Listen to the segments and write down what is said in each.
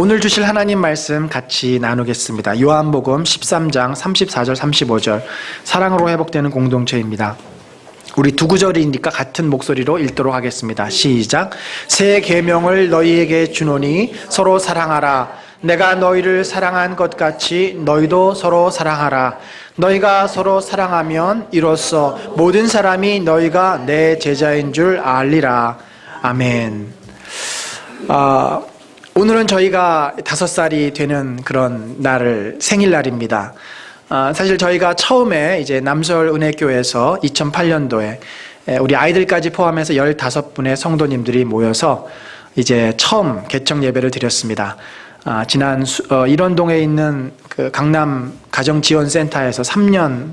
오늘 주실 하나님 말씀 같이 나누겠습니다. 요한복음 13장 34절 35절 사랑으로 회복되는 공동체입니다. 우리 두 구절이니까 같은 목소리로 읽도록 하겠습니다. 시작. 새 계명을 너희에게 주노니 서로 사랑하라. 내가 너희를 사랑한 것 같이 너희도 서로 사랑하라. 너희가 서로 사랑하면 이로써 모든 사람이 너희가 내 제자인 줄 알리라. 아멘. 오늘은 저희가 5살이 되는 그런 생일날입니다. 사실 저희가 처음에 이제 남서울은혜교회에서 2008년도에 우리 아이들까지 포함해서 15분의 성도님들이 모여서 이제 처음 개청 예배를 드렸습니다. 지난 일원동에 있는 그 강남 가정지원센터에서 3년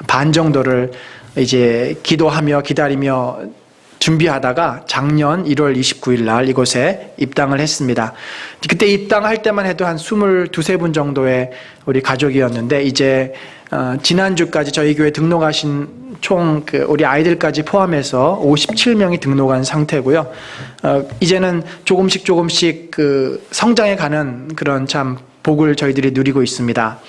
반 정도를 이제 기도하며 기다리며 준비하다가 작년 1월 29일 날 이곳에 입당을 했습니다. 그때 입당할 때만 해도 한 22, 23분 정도의 우리 가족이었는데 이제 지난주까지 저희 교회 등록하신 총 우리 아이들까지 포함해서 57명이 등록한 상태고요. 이제는 조금씩 성장해가는 그런 참 복을 저희들이 누리고 있습니다.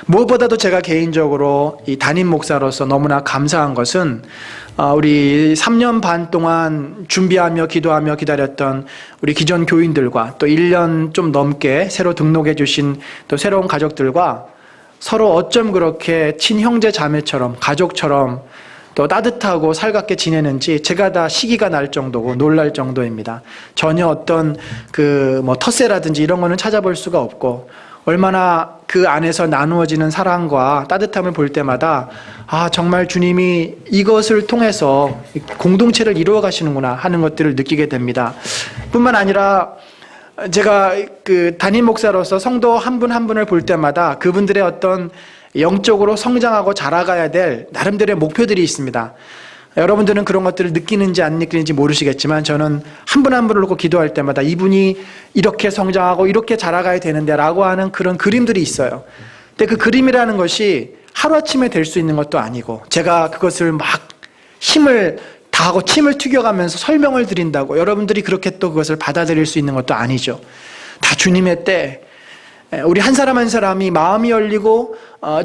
무엇보다도 제가 개인적으로 이 담임 목사로서 너무나 감사한 것은 우리 3년 반 동안 준비하며 기도하며 기다렸던 우리 기존 교인들과 또 1년 좀 넘게 새로 등록해 주신 또 새로운 가족들과 서로 어쩜 그렇게 친형제 자매처럼 가족처럼 또 따뜻하고 살갑게 지내는지 제가 다 시기가 날 정도고 놀랄 정도입니다. 전혀 어떤 텃세라든지 이런 거는 찾아볼 수가 없고 얼마나 그 안에서 나누어지는 사랑과 따뜻함을 볼 때마다 정말 주님이 이것을 통해서 공동체를 이루어 가시는구나 하는 것들을 느끼게 됩니다. 뿐만 아니라 제가 담임 목사로서 성도 한 분 한 분을 볼 때마다 그분들의 어떤 영적으로 성장하고 자라가야 될 나름대로의 목표들이 있습니다. 여러분들은 그런 것들을 느끼는지 안 느끼는지 모르시겠지만 저는 한 분 한 분을 놓고 기도할 때마다 이분이 이렇게 성장하고 이렇게 자라가야 되는데 라고 하는 그런 그림들이 있어요. 근데 그 그림이라는 것이 하루아침에 될 수 있는 것도 아니고 제가 그것을 막 힘을 다하고 침을 튀겨가면서 설명을 드린다고 여러분들이 그렇게 또 그것을 받아들일 수 있는 것도 아니죠. 다 주님의 때 우리 한 사람 한 사람이 마음이 열리고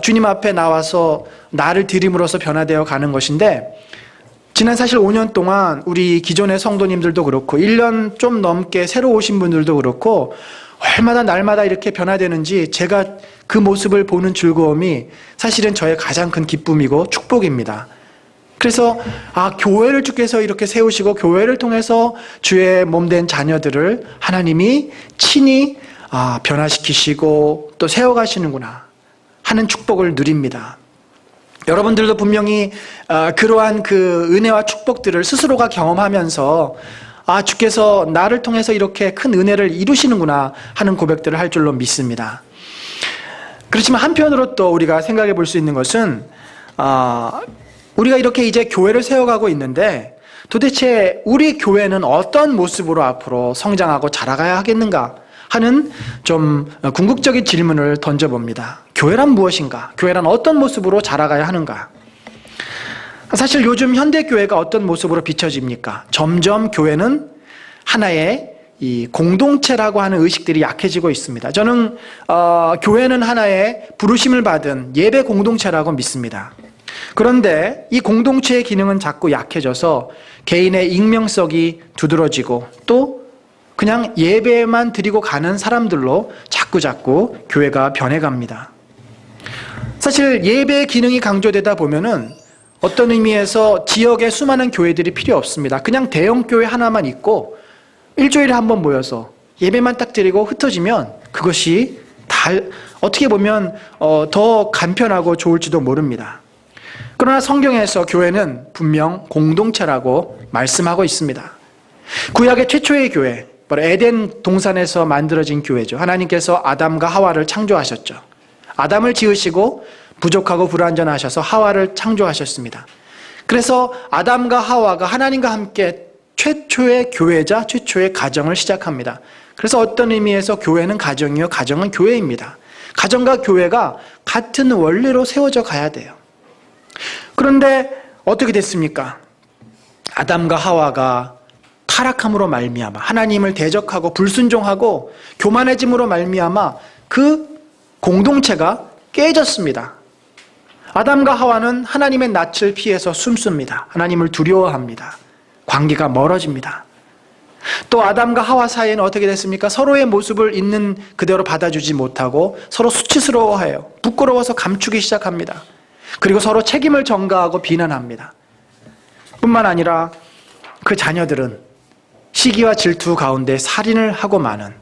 주님 앞에 나와서 나를 드림으로써 변화되어 가는 것인데 지난 사실 5년 동안 우리 기존의 성도님들도 그렇고 1년 좀 넘게 새로 오신 분들도 그렇고 얼마나 날마다 이렇게 변화되는지 제가 그 모습을 보는 즐거움이 사실은 저의 가장 큰 기쁨이고 축복입니다. 그래서 교회를 주께서 이렇게 세우시고 교회를 통해서 주의 몸된 자녀들을 하나님이 친히 변화시키시고 또 세워가시는구나 하는 축복을 누립니다. 여러분들도 분명히 그러한 그 은혜와 축복들을 스스로가 경험하면서 주께서 나를 통해서 이렇게 큰 은혜를 이루시는구나 하는 고백들을 할 줄로 믿습니다. 그렇지만 한편으로 또 우리가 생각해 볼 수 있는 것은 우리가 이렇게 이제 교회를 세워가고 있는데 도대체 우리 교회는 어떤 모습으로 앞으로 성장하고 자라가야 하겠는가 하는 좀 궁극적인 질문을 던져봅니다. 교회란 무엇인가? 교회란 어떤 모습으로 자라가야 하는가? 사실 요즘 현대교회가 어떤 모습으로 비춰집니까? 점점 교회는 하나의 이 공동체라고 하는 의식들이 약해지고 있습니다. 저는 교회는 하나의 부르심을 받은 예배 공동체라고 믿습니다. 그런데 이 공동체의 기능은 자꾸 약해져서 개인의 익명성이 두드러지고 또 그냥 예배만 드리고 가는 사람들로 자꾸 교회가 변해갑니다. 사실 예배의 기능이 강조되다 보면은 어떤 의미에서 지역의 수많은 교회들이 필요 없습니다. 그냥 대형 교회 하나만 있고 일주일에 한 번 모여서 예배만 딱 드리고 흩어지면 그것이 다 어떻게 보면 더 간편하고 좋을지도 모릅니다. 그러나 성경에서 교회는 분명 공동체라고 말씀하고 있습니다. 구약의 최초의 교회 바로 에덴 동산에서 만들어진 교회죠. 하나님께서 아담과 하와를 창조하셨죠. 아담을 지으시고 부족하고 불완전하셔서 하와를 창조하셨습니다. 그래서 아담과 하와가 하나님과 함께 최초의 교회자, 최초의 가정을 시작합니다. 그래서 어떤 의미에서 교회는 가정이요, 가정은 교회입니다. 가정과 교회가 같은 원리로 세워져 가야 돼요. 그런데 어떻게 됐습니까? 아담과 하와가 타락함으로 말미암아, 하나님을 대적하고 불순종하고 교만해짐으로 말미암아 그 공동체가 깨졌습니다. 아담과 하와는 하나님의 낯을 피해서 숨습니다. 하나님을 두려워합니다. 관계가 멀어집니다. 또 아담과 하와 사이에는 어떻게 됐습니까? 서로의 모습을 있는 그대로 받아주지 못하고 서로 수치스러워해요. 부끄러워서 감추기 시작합니다. 그리고 서로 책임을 전가하고 비난합니다. 뿐만 아니라 그 자녀들은 시기와 질투 가운데 살인을 하고 마는,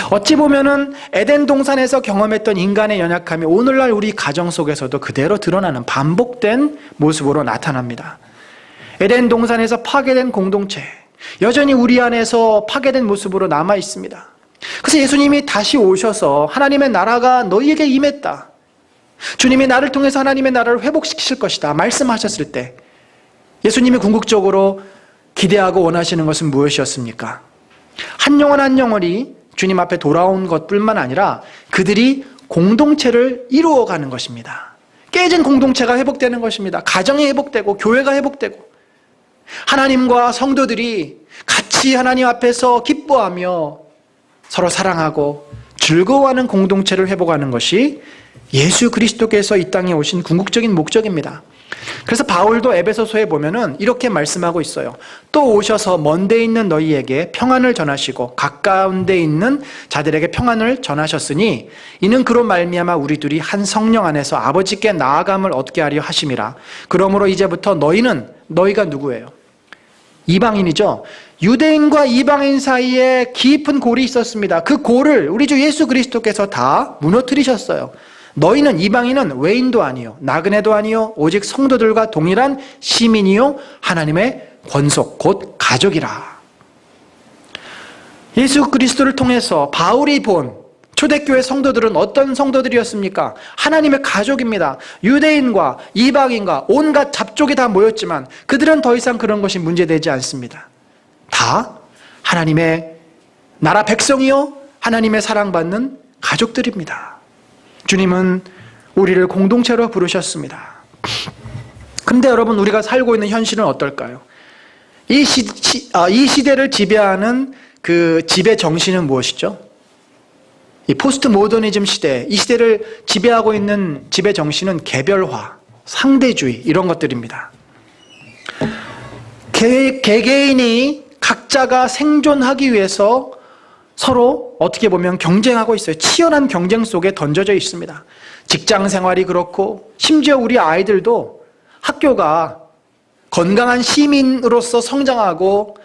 어찌 보면은 에덴 동산에서 경험했던 인간의 연약함이 오늘날 우리 가정 속에서도 그대로 드러나는 반복된 모습으로 나타납니다. 에덴 동산에서 파괴된 공동체, 여전히 우리 안에서 파괴된 모습으로 남아 있습니다. 그래서 예수님이 다시 오셔서 하나님의 나라가 너희에게 임했다, 주님이 나를 통해서 하나님의 나라를 회복시키실 것이다 말씀하셨을 때 예수님이 궁극적으로 기대하고 원하시는 것은 무엇이었습니까? 한 영혼 한 영혼이 주님 앞에 돌아온 것뿐만 아니라 그들이 공동체를 이루어가는 것입니다. 깨진 공동체가 회복되는 것입니다. 가정이 회복되고 교회가 회복되고 하나님과 성도들이 같이 하나님 앞에서 기뻐하며 서로 사랑하고 즐거워하는 공동체를 회복하는 것이 예수 그리스도께서 이 땅에 오신 궁극적인 목적입니다. 그래서 바울도 에베소서에 보면은 이렇게 말씀하고 있어요. 또 오셔서 먼 데 있는 너희에게 평안을 전하시고 가까운 데 있는 자들에게 평안을 전하셨으니 이는 그로 말미암아 우리 둘이 한 성령 안에서 아버지께 나아감을 얻게 하려 하심이라. 그러므로 이제부터 너희가 누구예요? 이방인이죠. 유대인과 이방인 사이에 깊은 골이 있었습니다. 그 골을 우리 주 예수 그리스도께서 다 무너뜨리셨어요. 너희는, 이방인은 외인도 아니요 나그네도 아니요 오직 성도들과 동일한 시민이요 하나님의 권속 곧 가족이라. 예수 그리스도를 통해서 바울이 본 초대교회 성도들은 어떤 성도들이었습니까? 하나님의 가족입니다. 유대인과 이방인과 온갖 잡족이 다 모였지만 그들은 더 이상 그런 것이 문제되지 않습니다. 다 하나님의 나라 백성이요 하나님의 사랑받는 가족들입니다. 주님은 우리를 공동체로 부르셨습니다. 근데 여러분, 우리가 살고 있는 현실은 어떨까요? 이 시대를 지배하는 그 지배 정신은 무엇이죠? 이 포스트 모더니즘 시대, 이 시대를 지배하고 있는 지배 정신은 개별화, 상대주의, 이런 것들입니다. 개개인이 각자가 생존하기 위해서 서로 어떻게 보면 경쟁하고 있어요. 치열한 경쟁 속에 던져져 있습니다. 직장 생활이 그렇고, 심지어 우리 아이들도 학교가 건강한 시민으로서 성장하고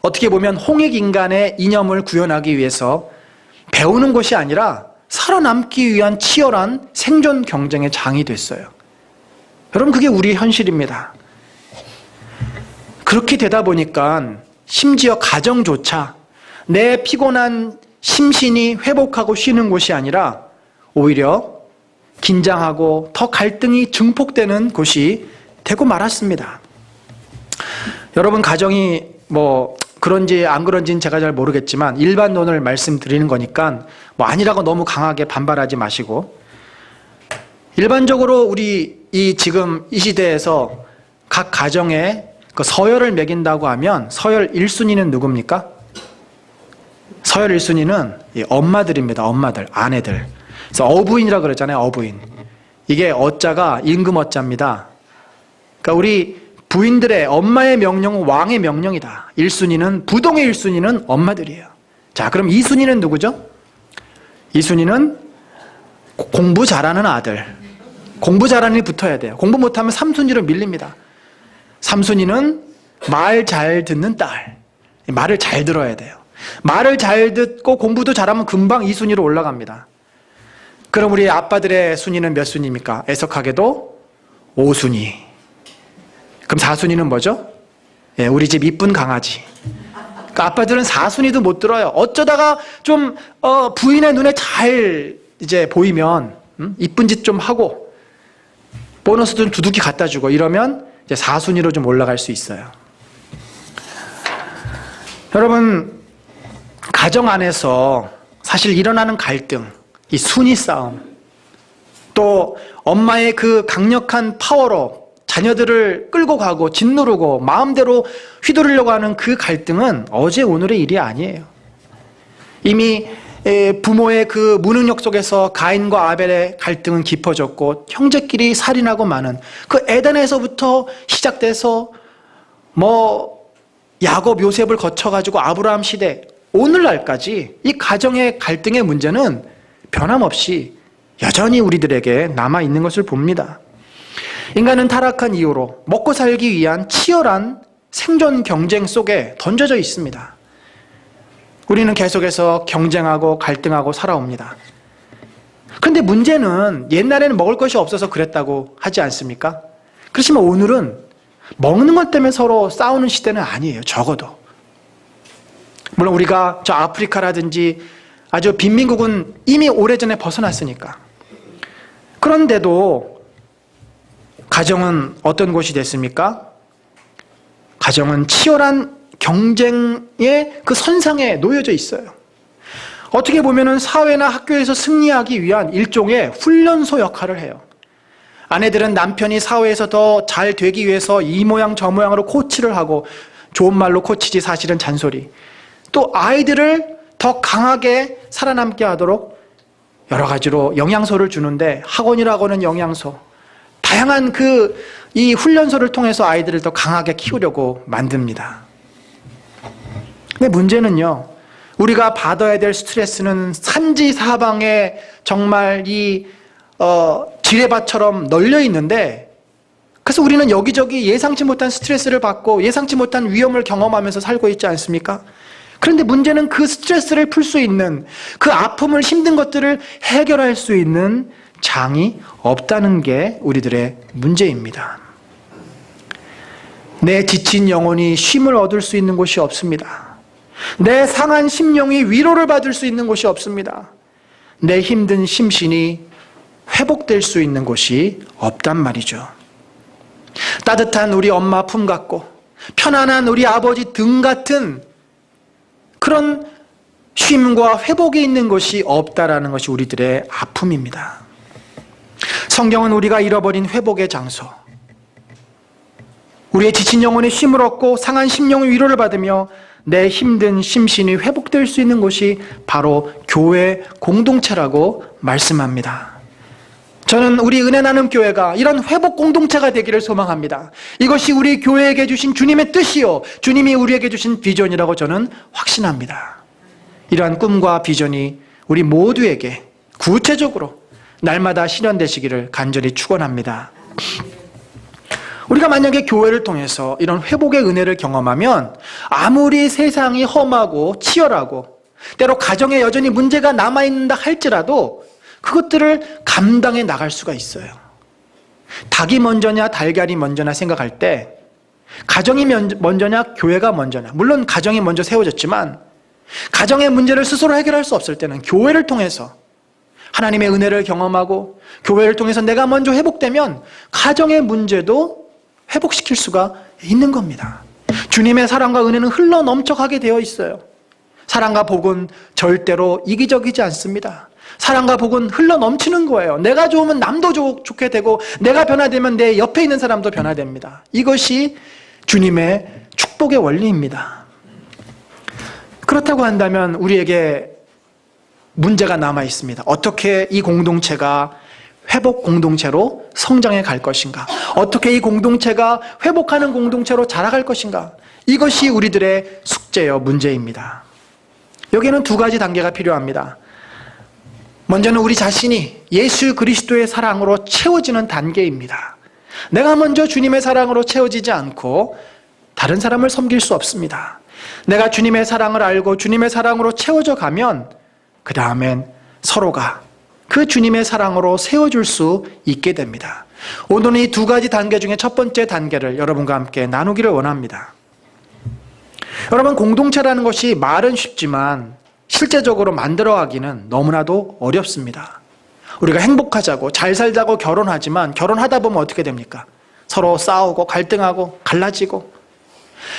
어떻게 보면 홍익인간의 이념을 구현하기 위해서 배우는 것이 아니라 살아남기 위한 치열한 생존 경쟁의 장이 됐어요. 여러분, 그게 우리의 현실입니다. 그렇게 되다 보니까 심지어 가정조차 내 피곤한 심신이 회복하고 쉬는 곳이 아니라 오히려 긴장하고 더 갈등이 증폭되는 곳이 되고 말았습니다. 여러분, 가정이 그런지 안 그런지는 제가 잘 모르겠지만 일반론을 말씀드리는 거니까 아니라고 너무 강하게 반발하지 마시고, 일반적으로 우리 지금 이 시대에서 각 가정에 그 서열을 매긴다고 하면 서열 1순위는 누굽니까? 서열 1순위는 엄마들입니다. 엄마들, 아내들. 그래서 어부인이라고 그랬잖아요. 어부인. 이게 어자가 임금 어자입니다. 그러니까 우리 부인들의 엄마의 명령은 왕의 명령이다. 1순위는, 부동의 1순위는 엄마들이에요. 자, 그럼 2순위는 누구죠? 2순위는 공부 잘하는 아들. 공부 잘하는 애 붙어야 돼요. 공부 못하면 3순위로 밀립니다. 3순위는 말 잘 듣는 딸. 말을 잘 들어야 돼요. 말을 잘 듣고 공부도 잘하면 금방 2순위로 올라갑니다. 그럼 우리 아빠들의 순위는 몇 순위입니까? 애석하게도 5순위. 그럼 4순위는 뭐죠? 우리 집 이쁜 강아지. 그러니까 아빠들은 4순위도 못 들어요. 어쩌다가 좀 부인의 눈에 잘 이제 보이면 이쁜 짓 좀 하고 보너스 좀 두둑이 갖다 주고 이러면 이제 4순위로 좀 올라갈 수 있어요. 여러분, 가정 안에서 사실 일어나는 갈등, 이 순위 싸움, 또 엄마의 그 강력한 파워로 자녀들을 끌고 가고 짓누르고 마음대로 휘두르려고 하는 그 갈등은 어제 오늘의 일이 아니에요. 이미 부모의 그 무능력 속에서 가인과 아벨의 갈등은 깊어졌고 형제끼리 살인하고 마는 그 에덴에서부터 시작돼서 야곱 요셉을 거쳐가지고 아브라함 시대 오늘날까지 이 가정의 갈등의 문제는 변함없이 여전히 우리들에게 남아있는 것을 봅니다. 인간은 타락한 이후로 먹고 살기 위한 치열한 생존 경쟁 속에 던져져 있습니다. 우리는 계속해서 경쟁하고 갈등하고 살아옵니다. 그런데 문제는 옛날에는 먹을 것이 없어서 그랬다고 하지 않습니까? 그렇지만 오늘은 먹는 것 때문에 서로 싸우는 시대는 아니에요. 적어도. 물론 우리가 저 아프리카라든지 아주 빈민국은 이미 오래전에 벗어났으니까. 그런데도 가정은 어떤 곳이 됐습니까? 가정은 치열한 경쟁의 그 선상에 놓여져 있어요. 어떻게 보면은 사회나 학교에서 승리하기 위한 일종의 훈련소 역할을 해요. 아내들은 남편이 사회에서 더 잘 되기 위해서 이 모양 저 모양으로 코치를 하고, 좋은 말로 코치지 사실은 잔소리. 또 아이들을 더 강하게 살아남게 하도록 여러 가지로 영양소를 주는데, 학원이라고는 영양소, 다양한 이 훈련소를 통해서 아이들을 더 강하게 키우려고 만듭니다. 근데 문제는요, 우리가 받아야 될 스트레스는 산지사방에 정말 지뢰밭처럼 널려 있는데, 그래서 우리는 여기저기 예상치 못한 스트레스를 받고 예상치 못한 위험을 경험하면서 살고 있지 않습니까? 그런데 문제는 그 스트레스를 풀 수 있는, 그 아픔을, 힘든 것들을 해결할 수 있는 장이 없다는 게 우리들의 문제입니다. 내 지친 영혼이 쉼을 얻을 수 있는 곳이 없습니다. 내 상한 심령이 위로를 받을 수 있는 곳이 없습니다. 내 힘든 심신이 회복될 수 있는 곳이 없단 말이죠. 따뜻한 우리 엄마 품 같고 편안한 우리 아버지 등 같은 그런 쉼과 회복이 있는 곳이 없다라는 것이 우리들의 아픔입니다. 성경은 우리가 잃어버린 회복의 장소, 우리의 지친 영혼의 쉼을 얻고 상한 심령의 위로를 받으며 내 힘든 심신이 회복될 수 있는 곳이 바로 교회 공동체라고 말씀합니다. 저는 우리 은혜 나눔 교회가 이런 회복 공동체가 되기를 소망합니다. 이것이 우리 교회에게 주신 주님의 뜻이요, 주님이 우리에게 주신 비전이라고 저는 확신합니다. 이러한 꿈과 비전이 우리 모두에게 구체적으로 날마다 실현되시기를 간절히 축원합니다. 우리가 만약에 교회를 통해서 이런 회복의 은혜를 경험하면 아무리 세상이 험하고 치열하고 때로 가정에 여전히 문제가 남아있는다 할지라도 그것들을 감당해 나갈 수가 있어요. 닭이 먼저냐 달걀이 먼저냐 생각할 때 가정이 먼저냐 교회가 먼저냐, 물론 가정이 먼저 세워졌지만 가정의 문제를 스스로 해결할 수 없을 때는 교회를 통해서 하나님의 은혜를 경험하고 교회를 통해서 내가 먼저 회복되면 가정의 문제도 회복시킬 수가 있는 겁니다. 주님의 사랑과 은혜는 흘러 넘쳐가게 되어 있어요. 사랑과 복은 절대로 이기적이지 않습니다. 사랑과 복은 흘러 넘치는 거예요. 내가 좋으면 남도 좋게 되고 내가 변화되면 내 옆에 있는 사람도 변화됩니다. 이것이 주님의 축복의 원리입니다. 그렇다고 한다면 우리에게 문제가 남아 있습니다. 어떻게 이 공동체가 회복 공동체로 성장해 갈 것인가? 어떻게 이 공동체가 회복하는 공동체로 자라갈 것인가? 이것이 우리들의 숙제요, 문제입니다. 여기에는 두 가지 단계가 필요합니다. 먼저는 우리 자신이 예수 그리스도의 사랑으로 채워지는 단계입니다. 내가 먼저 주님의 사랑으로 채워지지 않고 다른 사람을 섬길 수 없습니다. 내가 주님의 사랑을 알고 주님의 사랑으로 채워져 가면 그 다음엔 서로가 그 주님의 사랑으로 세워줄 수 있게 됩니다. 오늘은 이 두 가지 단계 중에 첫 번째 단계를 여러분과 함께 나누기를 원합니다. 여러분, 공동체라는 것이 말은 쉽지만 실제적으로 만들어가기는 너무나도 어렵습니다. 우리가 행복하자고 잘 살자고 결혼하지만 결혼하다 보면 어떻게 됩니까? 서로 싸우고 갈등하고 갈라지고,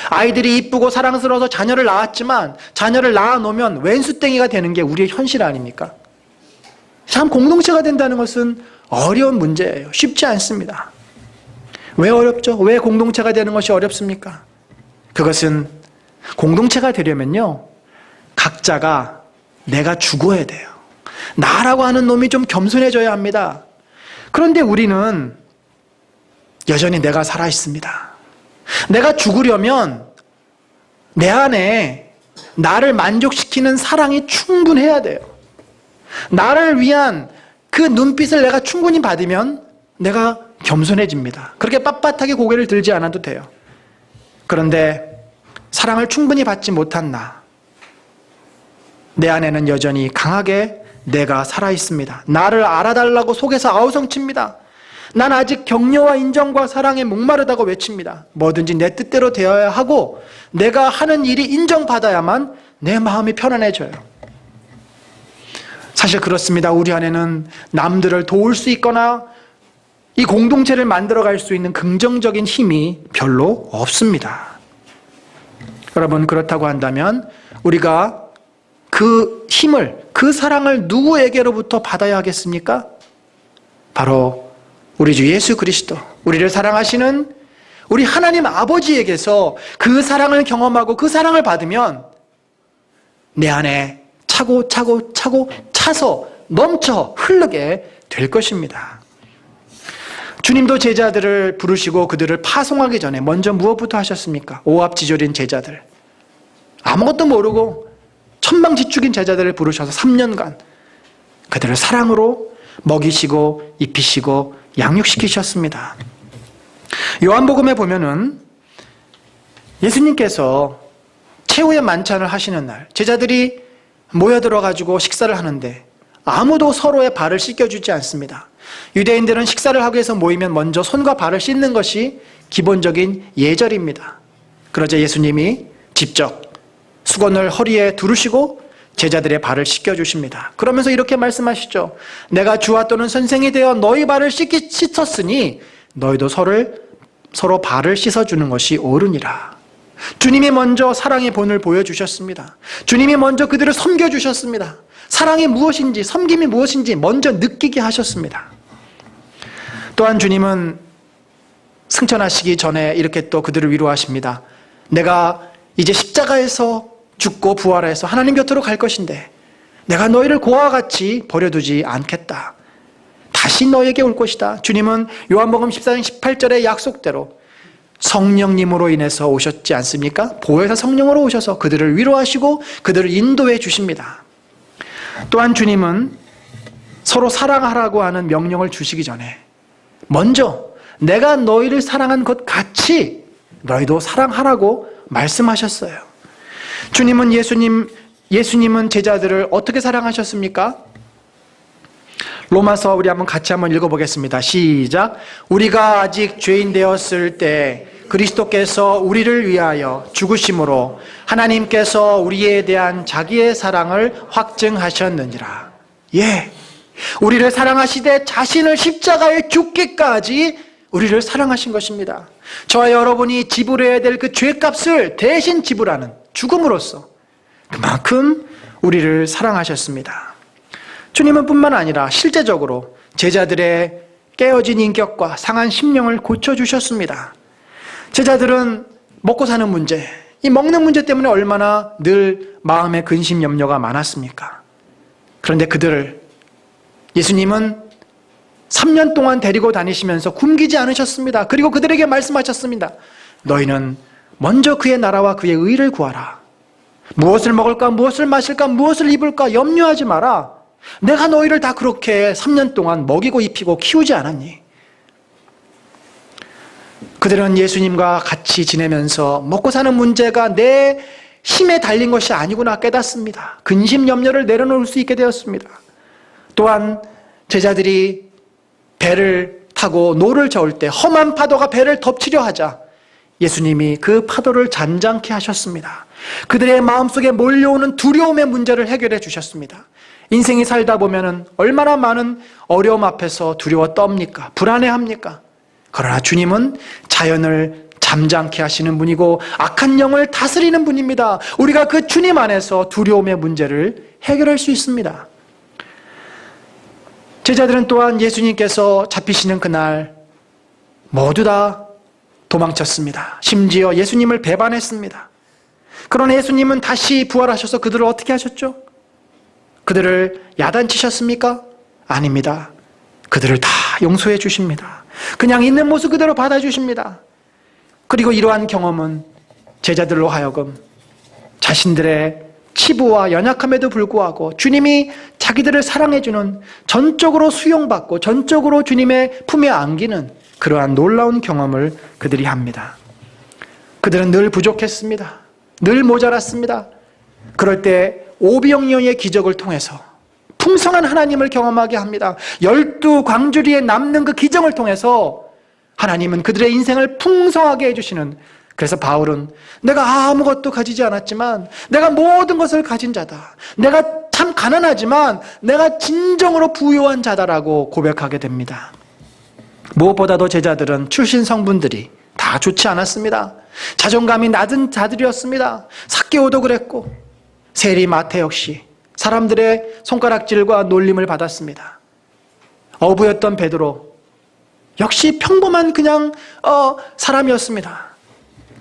아이들이 이쁘고 사랑스러워서 자녀를 낳았지만 자녀를 낳아놓으면 왼수땡이가 되는 게 우리의 현실 아닙니까? 참 공동체가 된다는 것은 어려운 문제예요. 쉽지 않습니다. 왜 어렵죠? 왜 공동체가 되는 것이 어렵습니까? 그것은 공동체가 되려면요, 각자가 내가 죽어야 돼요. 나라고 하는 놈이 좀 겸손해져야 합니다. 그런데 우리는 여전히 내가 살아 있습니다. 내가 죽으려면 내 안에 나를 만족시키는 사랑이 충분해야 돼요. 나를 위한 그 눈빛을 내가 충분히 받으면 내가 겸손해집니다. 그렇게 빳빳하게 고개를 들지 않아도 돼요. 그런데 사랑을 충분히 받지 못한 내 안에는 여전히 강하게 내가 살아있습니다. 나를 알아달라고 속에서 아우성칩니다. 난 아직 격려와 인정과 사랑에 목마르다고 외칩니다. 뭐든지 내 뜻대로 되어야 하고 내가 하는 일이 인정받아야만 내 마음이 편안해져요. 사실 그렇습니다. 우리 안에는 남들을 도울 수 있거나 이 공동체를 만들어갈 수 있는 긍정적인 힘이 별로 없습니다. 여러분, 그렇다고 한다면 우리가 그 힘을, 그 사랑을 누구에게로부터 받아야 하겠습니까? 바로 우리 주 예수 그리스도, 우리를 사랑하시는 우리 하나님 아버지에게서 그 사랑을 경험하고 그 사랑을 받으면 내 안에 차고 차서 넘쳐 흐르게 될 것입니다. 주님도 제자들을 부르시고 그들을 파송하기 전에 먼저 무엇부터 하셨습니까? 오합지졸인 제자들, 아무것도 모르고 천방지축인 제자들을 부르셔서 3년간 그들을 사랑으로 먹이시고 입히시고 양육시키셨습니다. 요한복음에 보면은 예수님께서 최후의 만찬을 하시는 날, 제자들이 모여들어가지고 식사를 하는데 아무도 서로의 발을 씻겨주지 않습니다. 유대인들은 식사를 하기 위해서 모이면 먼저 손과 발을 씻는 것이 기본적인 예절입니다. 그러자 예수님이 직접 수건을 허리에 두르시고 제자들의 발을 씻겨주십니다. 그러면서 이렇게 말씀하시죠. 내가 주와 또는 선생이 되어 너희 발을 씻었으니 너희도 서로 발을 씻어주는 것이 옳으니라. 주님이 먼저 사랑의 본을 보여주셨습니다. 주님이 먼저 그들을 섬겨주셨습니다. 사랑이 무엇인지, 섬김이 무엇인지 먼저 느끼게 하셨습니다. 또한 주님은 승천하시기 전에 이렇게 또 그들을 위로하십니다. 내가 이제 십자가에서 죽고 부활해서 하나님 곁으로 갈 것인데 내가 너희를 고아와 같이 버려두지 않겠다. 다시 너에게 올 것이다. 주님은 요한복음 14장 18절의 약속대로 성령님으로 인해서 오셨지 않습니까? 보혜사 성령으로 오셔서 그들을 위로하시고 그들을 인도해 주십니다. 또한 주님은 서로 사랑하라고 하는 명령을 주시기 전에 먼저 내가 너희를 사랑한 것 같이 너희도 사랑하라고 말씀하셨어요. 예수님은 제자들을 어떻게 사랑하셨습니까? 로마서 우리 한번 읽어보겠습니다. 시작. 우리가 아직 죄인 되었을 때 그리스도께서 우리를 위하여 죽으심으로 하나님께서 우리에 대한 자기의 사랑을 확증하셨느니라. 예, 우리를 사랑하시되 자신을 십자가에 죽기까지 우리를 사랑하신 것입니다. 저와 여러분이 지불해야 될 그 죄값을 대신 지불하는 죽음으로써 그만큼 우리를 사랑하셨습니다. 주님은 뿐만 아니라 실제적으로 제자들의 깨어진 인격과 상한 심령을 고쳐주셨습니다. 제자들은 먹고 사는 문제, 이 먹는 문제 때문에 얼마나 늘 마음에 근심 염려가 많았습니까? 그런데 그들을 예수님은 3년 동안 데리고 다니시면서 굶기지 않으셨습니다. 그리고 그들에게 말씀하셨습니다. 너희는 먼저 그의 나라와 그의 의를 구하라. 무엇을 먹을까, 무엇을 마실까, 무엇을 입을까 염려하지 마라. 내가 너희를 다 그렇게 3년 동안 먹이고 입히고 키우지 않았니? 그들은 예수님과 같이 지내면서 먹고 사는 문제가 내 힘에 달린 것이 아니구나 깨닫습니다. 근심 염려를 내려놓을 수 있게 되었습니다. 또한 제자들이 배를 타고 노를 저을 때 험한 파도가 배를 덮치려 하자 예수님이 그 파도를 잔잔케 하셨습니다. 그들의 마음속에 몰려오는 두려움의 문제를 해결해 주셨습니다. 인생이 살다 보면은 얼마나 많은 어려움 앞에서 두려워 떱니까? 불안해합니까? 그러나 주님은 자연을 잠잠케 하시는 분이고 악한 영을 다스리는 분입니다. 우리가 그 주님 안에서 두려움의 문제를 해결할 수 있습니다. 제자들은 또한 예수님께서 잡히시는 그날 모두 다 도망쳤습니다. 심지어 예수님을 배반했습니다. 그러나 예수님은 다시 부활하셔서 그들을 어떻게 하셨죠? 그들을 야단치셨습니까? 아닙니다. 그들을 다 용서해 주십니다. 그냥 있는 모습 그대로 받아주십니다. 그리고 이러한 경험은 제자들로 하여금 자신들의 치부와 연약함에도 불구하고 주님이 자기들을 사랑해주는, 전적으로 수용받고 전적으로 주님의 품에 안기는 그러한 놀라운 경험을 그들이 합니다. 그들은 늘 부족했습니다. 늘 모자랐습니다. 그럴 때 오병이어의 기적을 통해서 풍성한 하나님을 경험하게 합니다. 12광주리에 남는 그 기적을 통해서 하나님은 그들의 인생을 풍성하게 해주시는, 그래서 바울은 내가 아무것도 가지지 않았지만 내가 모든 것을 가진 자다. 내가 참 가난하지만 내가 진정으로 부유한 자다라고 고백하게 됩니다. 무엇보다도 제자들은 출신 성분들이 다 좋지 않았습니다. 자존감이 낮은 자들이었습니다. 삭개오도 그랬고 세리 마태 역시 사람들의 손가락질과 놀림을 받았습니다. 어부였던 베드로 역시 평범한 그냥 사람이었습니다.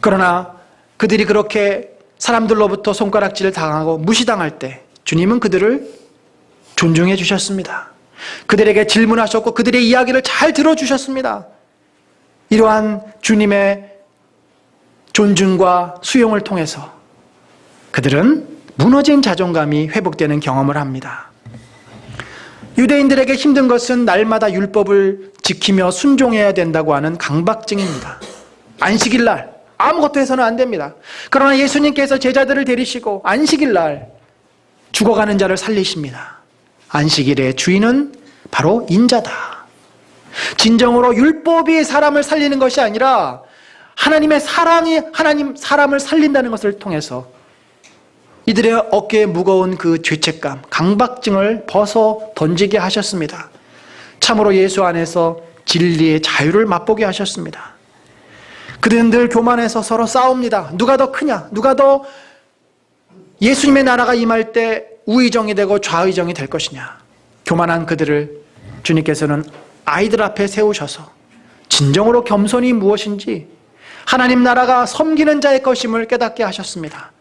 그러나 그들이 그렇게 사람들로부터 손가락질을 당하고 무시당할 때 주님은 그들을 존중해 주셨습니다. 그들에게 질문하셨고 그들의 이야기를 잘 들어주셨습니다. 이러한 주님의 존중과 수용을 통해서 그들은 무너진 자존감이 회복되는 경험을 합니다. 유대인들에게 힘든 것은 날마다 율법을 지키며 순종해야 된다고 하는 강박증입니다. 안식일 날 아무것도 해서는 안 됩니다. 그러나 예수님께서 제자들을 데리시고 안식일 날 죽어가는 자를 살리십니다. 안식일의 주인은 바로 인자다. 진정으로 율법이 사람을 살리는 것이 아니라 하나님의 사랑이 사람을 살린다는 것을 통해서 이들의 어깨에 무거운 그 죄책감, 강박증을 벗어 던지게 하셨습니다. 참으로 예수 안에서 진리의 자유를 맛보게 하셨습니다. 그들은 늘 교만해서 서로 싸웁니다. 누가 더 크냐? 누가 더 예수님의 나라가 임할 때 우의정이 되고 좌의정이 될 것이냐? 교만한 그들을 주님께서는 아이들 앞에 세우셔서 진정으로 겸손이 무엇인지, 하나님 나라가 섬기는 자의 것임을 깨닫게 하셨습니다.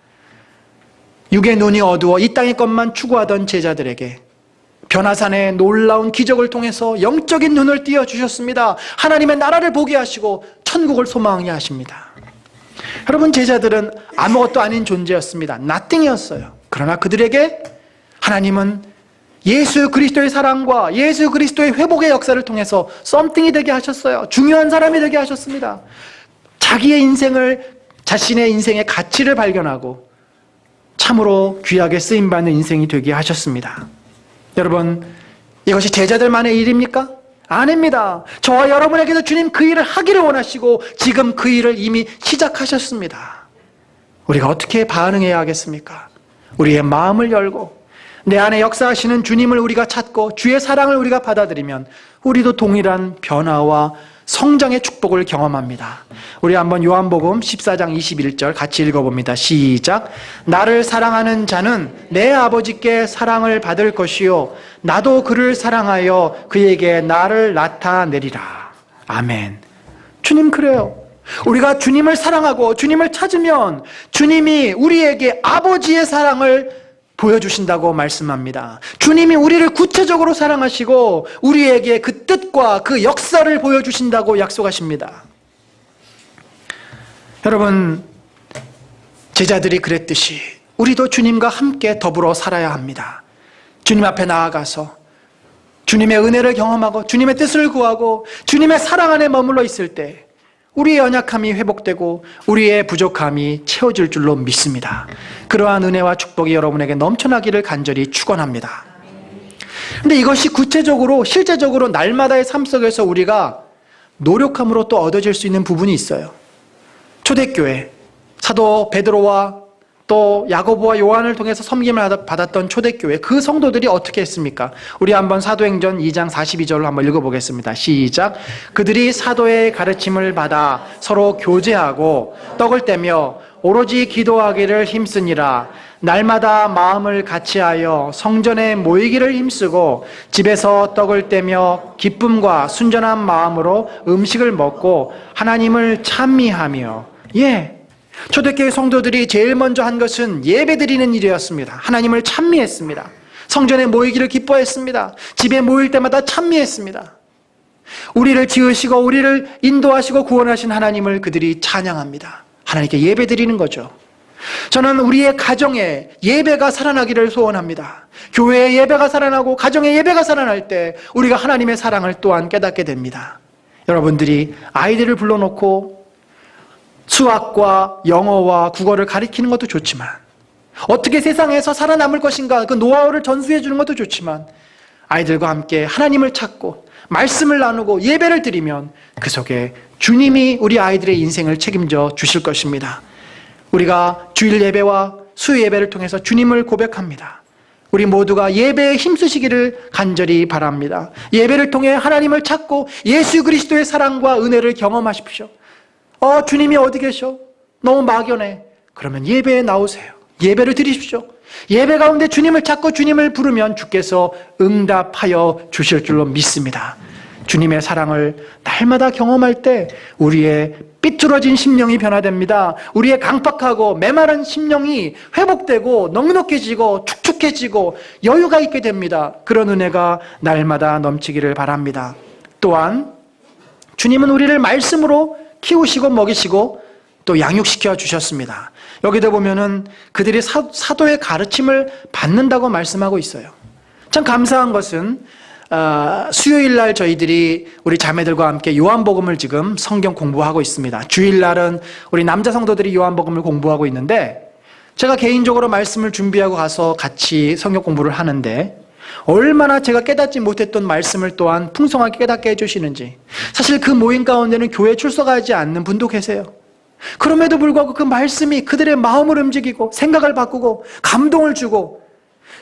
육의 눈이 어두워 이 땅의 것만 추구하던 제자들에게 변화산의 놀라운 기적을 통해서 영적인 눈을 띄워주셨습니다. 하나님의 나라를 보게 하시고 천국을 소망하게 하십니다. 여러분, 제자들은 아무것도 아닌 존재였습니다. nothing이었어요. 그러나 그들에게 하나님은 예수 그리스도의 사랑과 예수 그리스도의 회복의 역사를 통해서 something이 되게 하셨어요. 중요한 사람이 되게 하셨습니다. 자신의 인생의 가치를 발견하고 참으로 귀하게 쓰임받는 인생이 되게 하셨습니다. 여러분, 이것이 제자들만의 일입니까? 아닙니다. 저와 여러분에게도 주님 그 일을 하기를 원하시고 지금 그 일을 이미 시작하셨습니다. 우리가 어떻게 반응해야 하겠습니까? 우리의 마음을 열고 내 안에 역사하시는 주님을 우리가 찾고 주의 사랑을 우리가 받아들이면 우리도 동일한 변화와 성장의 축복을 경험합니다. 우리 한번 요한복음 14장 21절 같이 읽어봅니다. 시작. 나를 사랑하는 자는 내 아버지께 사랑을 받을 것이요 나도 그를 사랑하여 그에게 나를 나타내리라. 아멘. 주님 그래요. 우리가 주님을 사랑하고 주님을 찾으면 주님이 우리에게 아버지의 사랑을 보여주신다고 말씀합니다. 주님이 우리를 구체적으로 사랑하시고 우리에게 그 뜻과 그 역사를 보여주신다고 약속하십니다. 여러분, 제자들이 그랬듯이 우리도 주님과 함께 더불어 살아야 합니다. 주님 앞에 나아가서 주님의 은혜를 경험하고 주님의 뜻을 구하고 주님의 사랑 안에 머물러 있을 때 우리의 연약함이 회복되고 우리의 부족함이 채워질 줄로 믿습니다. 그러한 은혜와 축복이 여러분에게 넘쳐나기를 간절히 축원합니다. 그런데 이것이 구체적으로 실제적으로 날마다의 삶 속에서 우리가 노력함으로 또 얻어질 수 있는 부분이 있어요. 초대교회, 사도 베드로와 또 야고보와 요한을 통해서 섬김을 받았던 초대교회, 그 성도들이 어떻게 했습니까? 우리 한번 사도행전 2장 42절로 한번 읽어보겠습니다. 시작. 그들이 사도의 가르침을 받아 서로 교제하고 떡을 떼며 오로지 기도하기를 힘쓰니라. 날마다 마음을 같이하여 성전에 모이기를 힘쓰고 집에서 떡을 떼며 기쁨과 순전한 마음으로 음식을 먹고 하나님을 찬미하며. 초대교회 성도들이 제일 먼저 한 것은 예배드리는 일이었습니다. 하나님을 찬미했습니다. 성전에 모이기를 기뻐했습니다. 집에 모일 때마다 찬미했습니다. 우리를 지으시고 우리를 인도하시고 구원하신 하나님을 그들이 찬양합니다. 하나님께 예배드리는 거죠. 저는 우리의 가정에 예배가 살아나기를 소원합니다. 교회의 예배가 살아나고 가정의 예배가 살아날 때 우리가 하나님의 사랑을 또한 깨닫게 됩니다. 여러분들이 아이들을 불러놓고 수학과 영어와 국어를 가르치는 것도 좋지만, 어떻게 세상에서 살아남을 것인가 그 노하우를 전수해 주는 것도 좋지만, 아이들과 함께 하나님을 찾고 말씀을 나누고 예배를 드리면 그 속에 주님이 우리 아이들의 인생을 책임져 주실 것입니다. 우리가 주일 예배와 수요 예배를 통해서 주님을 고백합니다. 우리 모두가 예배에 힘쓰시기를 간절히 바랍니다. 예배를 통해 하나님을 찾고 예수 그리스도의 사랑과 은혜를 경험하십시오. 주님이 어디 계셔? 너무 막연해. 그러면 예배에 나오세요. 예배를 드리십시오. 예배 가운데 주님을 찾고 주님을 부르면 주께서 응답하여 주실 줄로 믿습니다. 주님의 사랑을 날마다 경험할 때 우리의 삐뚤어진 심령이 변화됩니다. 우리의 강팍하고 메마른 심령이 회복되고 넉넉해지고 축축해지고 여유가 있게 됩니다. 그런 은혜가 날마다 넘치기를 바랍니다. 또한 주님은 우리를 말씀으로 키우시고 먹이시고 또 양육시켜 주셨습니다. 여기다 보면은 그들이 사도의 가르침을 받는다고 말씀하고 있어요. 참 감사한 것은 수요일날 저희들이 우리 자매들과 함께 요한복음을 지금 성경 공부하고 있습니다. 주일날은 우리 남자 성도들이 요한복음을 공부하고 있는데, 제가 개인적으로 말씀을 준비하고 가서 같이 성경 공부를 하는데 얼마나 제가 깨닫지 못했던 말씀을 또한 풍성하게 깨닫게 해주시는지. 사실 그 모임 가운데는 교회에 출석하지 않는 분도 계세요. 그럼에도 불구하고 그 말씀이 그들의 마음을 움직이고 생각을 바꾸고 감동을 주고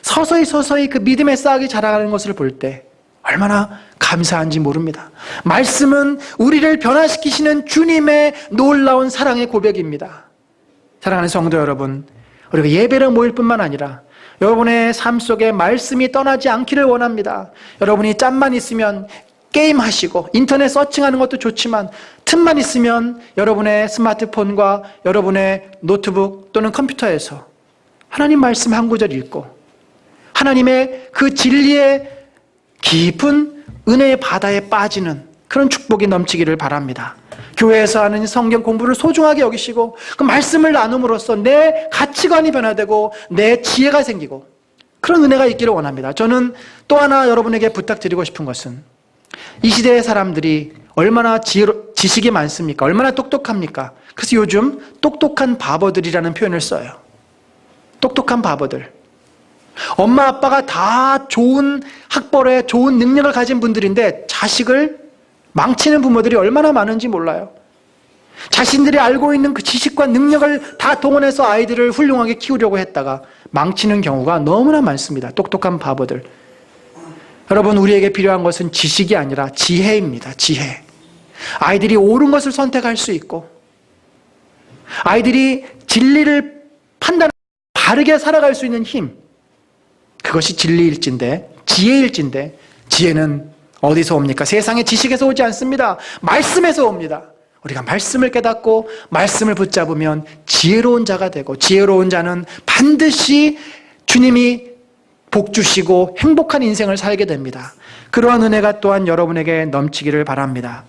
서서히 그 믿음의 싹이 자라가는 것을 볼 때 얼마나 감사한지 모릅니다. 말씀은 우리를 변화시키시는 주님의 놀라운 사랑의 고백입니다. 사랑하는 성도 여러분, 우리가 예배를 모일 뿐만 아니라 여러분의 삶 속에 말씀이 떠나지 않기를 원합니다. 여러분이 짬만 있으면 게임하시고 인터넷 서칭하는 것도 좋지만, 틈만 있으면 여러분의 스마트폰과 여러분의 노트북 또는 컴퓨터에서 하나님 말씀 한 구절 읽고 하나님의 그 진리의 깊은 은혜의 바다에 빠지는 그런 축복이 넘치기를 바랍니다. 교회에서 하는 성경 공부를 소중하게 여기시고 그 말씀을 나눔으로써 내 가치관이 변화되고 내 지혜가 생기고 그런 은혜가 있기를 원합니다. 저는 또 하나 여러분에게 부탁드리고 싶은 것은, 이 시대의 사람들이 얼마나 지식이 많습니까? 얼마나 똑똑합니까? 그래서 요즘 똑똑한 바보들이라는 표현을 써요. 똑똑한 바보들. 엄마 아빠가 다 좋은 학벌에 좋은 능력을 가진 분들인데 자식을 망치는 부모들이 얼마나 많은지 몰라요. 자신들이 알고 있는 그 지식과 능력을 다 동원해서 아이들을 훌륭하게 키우려고 했다가 망치는 경우가 너무나 많습니다. 똑똑한 바보들. 여러분, 우리에게 필요한 것은 지식이 아니라 지혜입니다. 지혜. 아이들이 옳은 것을 선택할 수 있고, 아이들이 진리를 판단하고 바르게 살아갈 수 있는 힘, 그것이 진리일진데, 지혜일진데, 지혜는 어디서 옵니까? 세상의 지식에서 오지 않습니다. 말씀에서 옵니다. 우리가 말씀을 깨닫고 말씀을 붙잡으면 지혜로운 자가 되고, 지혜로운 자는 반드시 주님이 복 주시고 행복한 인생을 살게 됩니다. 그러한 은혜가 또한 여러분에게 넘치기를 바랍니다.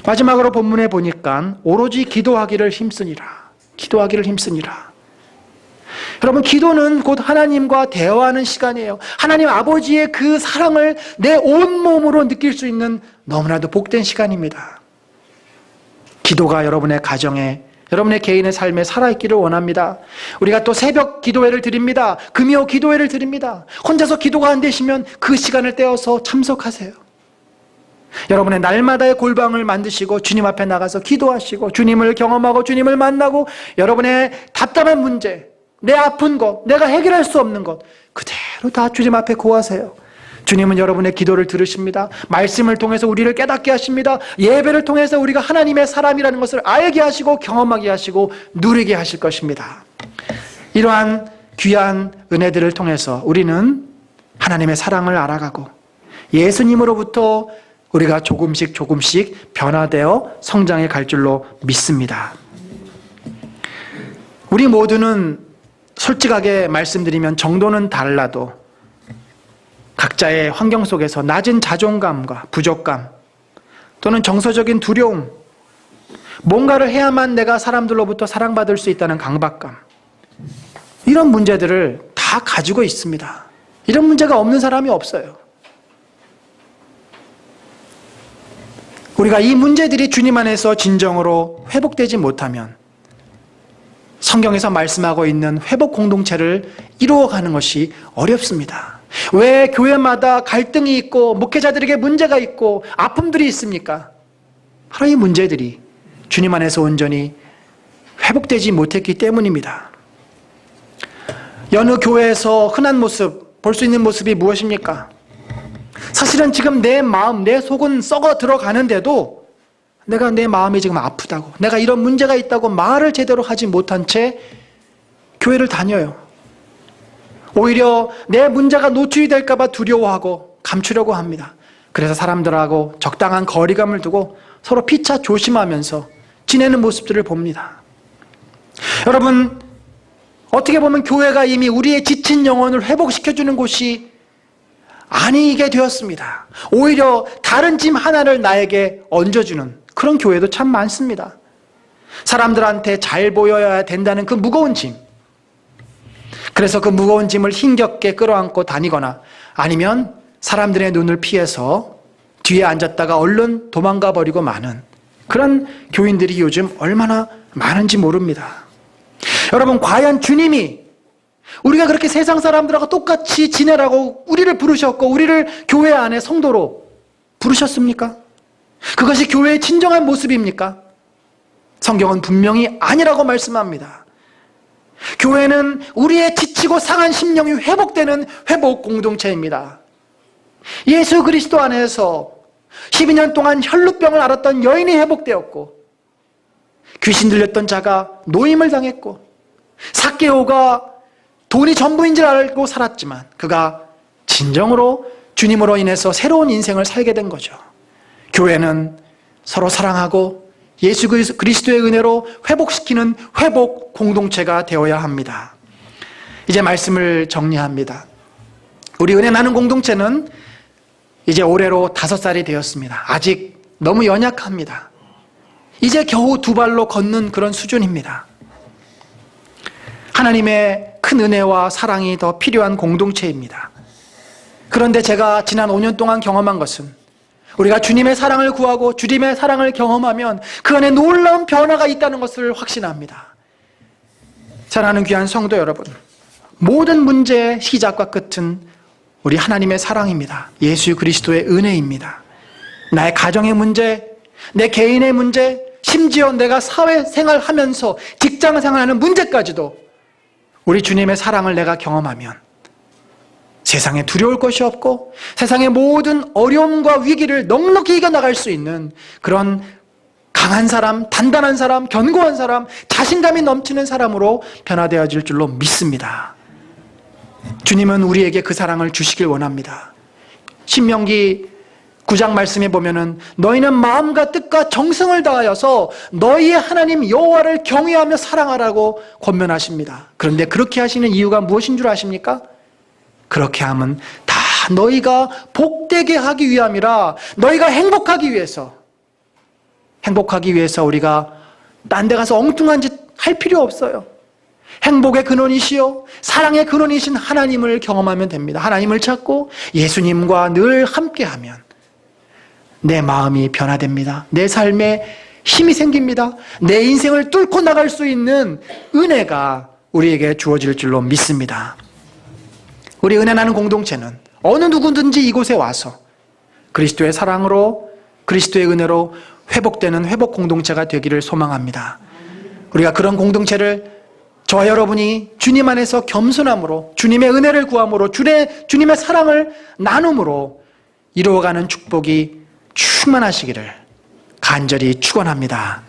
마지막으로 본문에 보니까 오로지 기도하기를 힘쓰니라. 기도하기를 힘쓰니라. 여러분, 기도는 곧 하나님과 대화하는 시간이에요. 하나님 아버지의 그 사랑을 내 온몸으로 느낄 수 있는 너무나도 복된 시간입니다. 기도가 여러분의 가정에, 여러분의 개인의 삶에 살아있기를 원합니다. 우리가 또 새벽 기도회를 드립니다. 금요 기도회를 드립니다. 혼자서 기도가 안 되시면 그 시간을 떼어서 참석하세요. 여러분의 날마다의 골방을 만드시고 주님 앞에 나가서 기도하시고 주님을 경험하고 주님을 만나고 여러분의 답답한 문제, 내 아픈 것, 내가 해결할 수 없는 것 그대로 다 주님 앞에 고하세요. 주님은 여러분의 기도를 들으십니다. 말씀을 통해서 우리를 깨닫게 하십니다. 예배를 통해서 우리가 하나님의 사람이라는 것을 알게 하시고 경험하게 하시고 누리게 하실 것입니다. 이러한 귀한 은혜들을 통해서 우리는 하나님의 사랑을 알아가고 예수님으로부터 우리가 조금씩 변화되어 성장해 갈 줄로 믿습니다. 우리 모두는 솔직하게 말씀드리면 정도는 달라도 각자의 환경 속에서 낮은 자존감과 부족감 또는 정서적인 두려움, 뭔가를 해야만 내가 사람들로부터 사랑받을 수 있다는 강박감, 이런 문제들을 다 가지고 있습니다. 이런 문제가 없는 사람이 없어요. 우리가 이 문제들이 주님 안에서 진정으로 회복되지 못하면 성경에서 말씀하고 있는 회복 공동체를 이루어가는 것이 어렵습니다. 왜 교회마다 갈등이 있고 목회자들에게 문제가 있고 아픔들이 있습니까? 바로 이 문제들이 주님 안에서 온전히 회복되지 못했기 때문입니다. 여느 교회에서 흔한 모습, 볼 수 있는 모습이 무엇입니까? 사실은 지금 내 마음, 내 속은 썩어 들어가는데도 내가 내 마음이 지금 아프다고, 내가 이런 문제가 있다고 말을 제대로 하지 못한 채 교회를 다녀요. 오히려 내 문제가 노출이 될까 봐 두려워하고 감추려고 합니다. 그래서 사람들하고 적당한 거리감을 두고 서로 피차 조심하면서 지내는 모습들을 봅니다. 여러분, 어떻게 보면 교회가 이미 우리의 지친 영혼을 회복시켜주는 곳이 아니게 되었습니다. 오히려 다른 짐 하나를 나에게 얹어주는 그런 교회도 참 많습니다. 사람들한테 잘 보여야 된다는 그 무거운 짐, 그래서 그 무거운 짐을 힘겹게 끌어안고 다니거나 아니면 사람들의 눈을 피해서 뒤에 앉았다가 얼른 도망가 버리고 마는 그런 교인들이 요즘 얼마나 많은지 모릅니다. 여러분, 과연 주님이 우리가 그렇게 세상 사람들하고 똑같이 지내라고 우리를 부르셨고 우리를 교회 안에 성도로 부르셨습니까? 그것이 교회의 진정한 모습입니까? 성경은 분명히 아니라고 말씀합니다. 교회는 우리의 지치고 상한 심령이 회복되는 회복 공동체입니다. 예수 그리스도 안에서 12년 동안 혈루병을 앓았던 여인이 회복되었고, 귀신 들렸던 자가 노임을 당했고, 삭개오가 돈이 전부인 줄 알고 살았지만 그가 진정으로 주님으로 인해서 새로운 인생을 살게 된 거죠. 교회는 서로 사랑하고 예수 그리스도의 은혜로 회복시키는 회복 공동체가 되어야 합니다. 이제 말씀을 정리합니다. 우리 은혜 나는 공동체는 이제 올해로 5살이 되었습니다. 아직 너무 연약합니다. 이제 겨우 2발로 걷는 그런 수준입니다. 하나님의 큰 은혜와 사랑이 더 필요한 공동체입니다. 그런데 제가 지난 5년 동안 경험한 것은 우리가 주님의 사랑을 구하고 주님의 사랑을 경험하면 그 안에 놀라운 변화가 있다는 것을 확신합니다. 사랑하는 귀한 성도 여러분, 모든 문제의 시작과 끝은 우리 하나님의 사랑입니다. 예수 그리스도의 은혜입니다. 나의 가정의 문제, 내 개인의 문제, 심지어 내가 사회생활하면서 직장생활하는 문제까지도 우리 주님의 사랑을 내가 경험하면 세상에 두려울 것이 없고 세상의 모든 어려움과 위기를 넉넉히 이겨나갈 수 있는 그런 강한 사람, 단단한 사람, 견고한 사람, 자신감이 넘치는 사람으로 변화되어질 줄로 믿습니다. 주님은 우리에게 그 사랑을 주시길 원합니다. 신명기 9장 말씀에 보면은 너희는 마음과 뜻과 정성을 다하여서 너희의 하나님 여호와를 경외하며 사랑하라고 권면하십니다. 그런데 그렇게 하시는 이유가 무엇인 줄 아십니까? 그렇게 하면 다 너희가 복되게 하기 위함이라, 너희가 행복하기 위해서 우리가 딴 데 가서 엉뚱한 짓 할 필요 없어요. 행복의 근원이시요 사랑의 근원이신 하나님을 경험하면 됩니다. 하나님을 찾고 예수님과 늘 함께하면 내 마음이 변화됩니다. 내 삶에 힘이 생깁니다. 내 인생을 뚫고 나갈 수 있는 은혜가 우리에게 주어질 줄로 믿습니다. 우리 은혜 나는 공동체는 어느 누구든지 이곳에 와서 그리스도의 사랑으로, 그리스도의 은혜로 회복되는 회복 공동체가 되기를 소망합니다. 우리가 그런 공동체를 저와 여러분이 주님 안에서 겸손함으로, 주님의 은혜를 구함으로, 주님의 사랑을 나눔으로 이루어가는 축복이 충만하시기를 간절히 축원합니다.